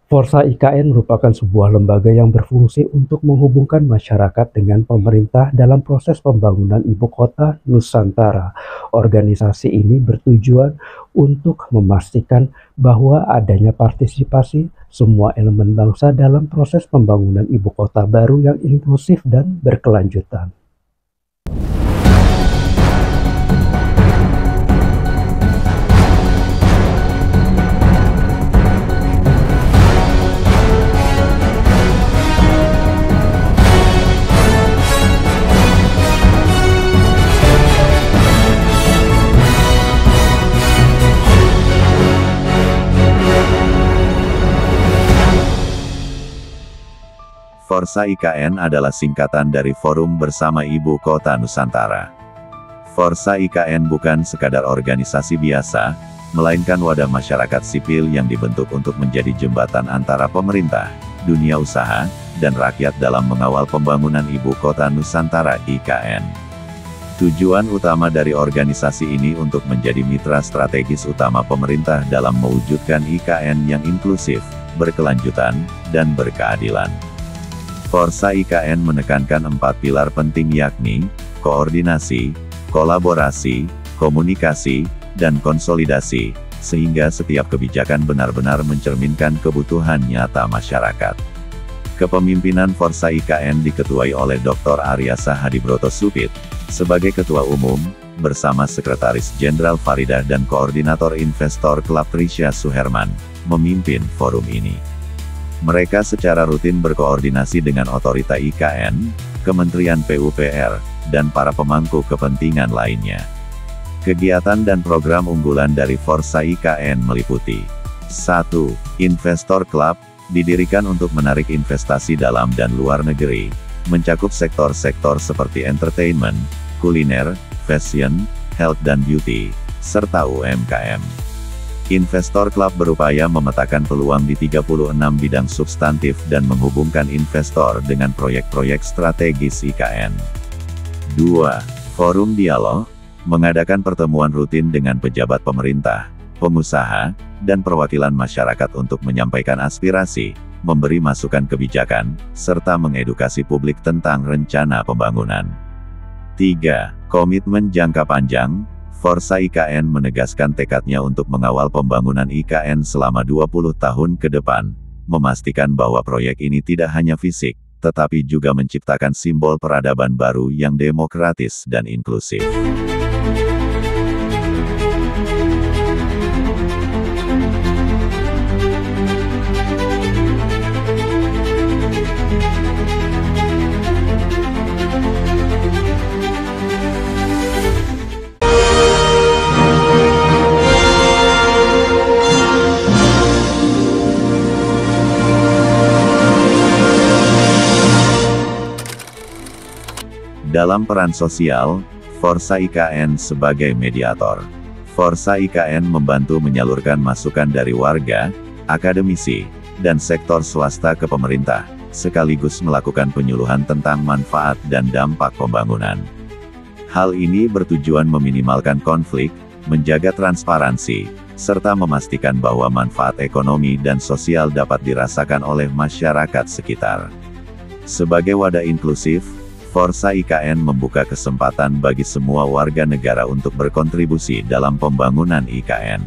Forsa IKN merupakan sebuah lembaga yang berfungsi untuk menghubungkan masyarakat dengan pemerintah dalam proses pembangunan ibu kota Nusantara. Organisasi ini bertujuan untuk memastikan bahwa adanya partisipasi semua elemen bangsa dalam proses pembangunan ibu kota baru yang inklusif dan berkelanjutan. Forsa IKN adalah singkatan dari Forum Bersama Ibu Kota Nusantara. Forsa IKN bukan sekadar organisasi biasa, melainkan wadah masyarakat sipil yang dibentuk untuk menjadi jembatan antara pemerintah, dunia usaha, dan rakyat dalam mengawal pembangunan Ibu Kota Nusantara IKN. Tujuan utama dari organisasi ini untuk menjadi mitra strategis utama pemerintah dalam mewujudkan IKN yang inklusif, berkelanjutan, dan berkeadilan. Forsa IKN menekankan 4 pilar penting yakni, koordinasi, kolaborasi, komunikasi, dan konsolidasi, sehingga setiap kebijakan benar-benar mencerminkan kebutuhan nyata masyarakat. Kepemimpinan Forsa IKN diketuai oleh Dr. Aryasa Hadibroto Supit, sebagai Ketua Umum, bersama Sekretaris Jenderal Faridah dan Koordinator Investor Club Trisha Suherman, memimpin forum ini. Mereka secara rutin berkoordinasi dengan otorita IKN, Kementerian PUPR, dan para pemangku kepentingan lainnya. Kegiatan dan program unggulan dari Forsa IKN meliputi 1. Investor Club, didirikan untuk menarik investasi dalam dan luar negeri, mencakup sektor-sektor seperti entertainment, kuliner, fashion, health dan beauty, serta UMKM. Investor Club berupaya memetakan peluang di 36 bidang substantif dan menghubungkan investor dengan proyek-proyek strategis IKN. 2. Forum Dialog, mengadakan pertemuan rutin dengan pejabat pemerintah, pengusaha, dan perwakilan masyarakat untuk menyampaikan aspirasi, memberi masukan kebijakan, serta mengedukasi publik tentang rencana pembangunan. 3. Komitmen jangka panjang, Forsa IKN menegaskan tekadnya untuk mengawal pembangunan IKN selama 20 tahun ke depan, memastikan bahwa proyek ini tidak hanya fisik, tetapi juga menciptakan simbol peradaban baru yang demokratis dan inklusif. Dalam peran sosial, Forsa IKN sebagai mediator. Forsa IKN membantu menyalurkan masukan dari warga, akademisi, dan sektor swasta ke pemerintah, sekaligus melakukan penyuluhan tentang manfaat dan dampak pembangunan. Hal ini bertujuan meminimalkan konflik, menjaga transparansi, serta memastikan bahwa manfaat ekonomi dan sosial dapat dirasakan oleh masyarakat sekitar. Sebagai wadah inklusif, Forsa IKN membuka kesempatan bagi semua warga negara untuk berkontribusi dalam pembangunan IKN.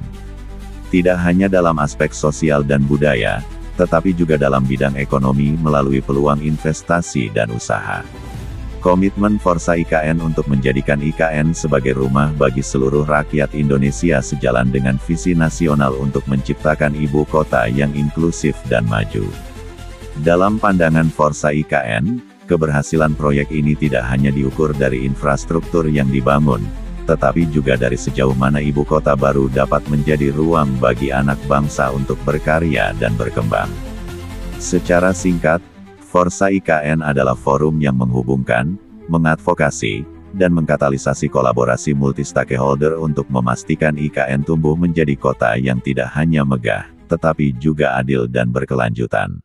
Tidak hanya dalam aspek sosial dan budaya, tetapi juga dalam bidang ekonomi melalui peluang investasi dan usaha. Komitmen Forsa IKN untuk menjadikan IKN sebagai rumah bagi seluruh rakyat Indonesia sejalan dengan visi nasional untuk menciptakan ibu kota yang inklusif dan maju. Dalam pandangan Forsa IKN, keberhasilan proyek ini tidak hanya diukur dari infrastruktur yang dibangun, tetapi juga dari sejauh mana ibu kota baru dapat menjadi ruang bagi anak bangsa untuk berkarya dan berkembang. Secara singkat, Forsa IKN adalah forum yang menghubungkan, mengadvokasi, dan mengkatalisasi kolaborasi multi-stakeholder untuk memastikan IKN tumbuh menjadi kota yang tidak hanya megah, tetapi juga adil dan berkelanjutan.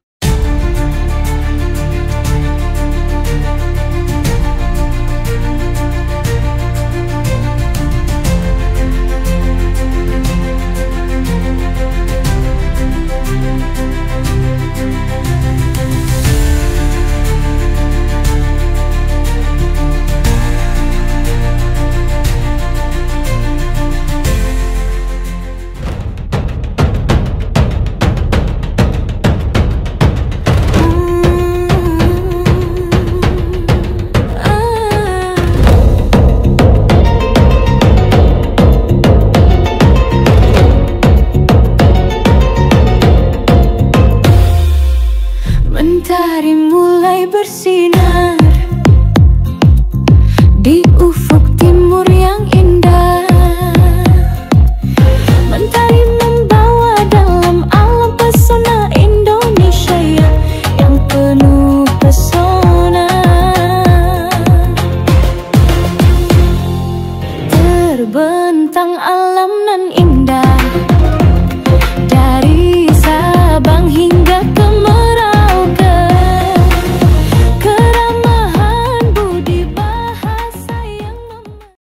Matahari mulai bersinar.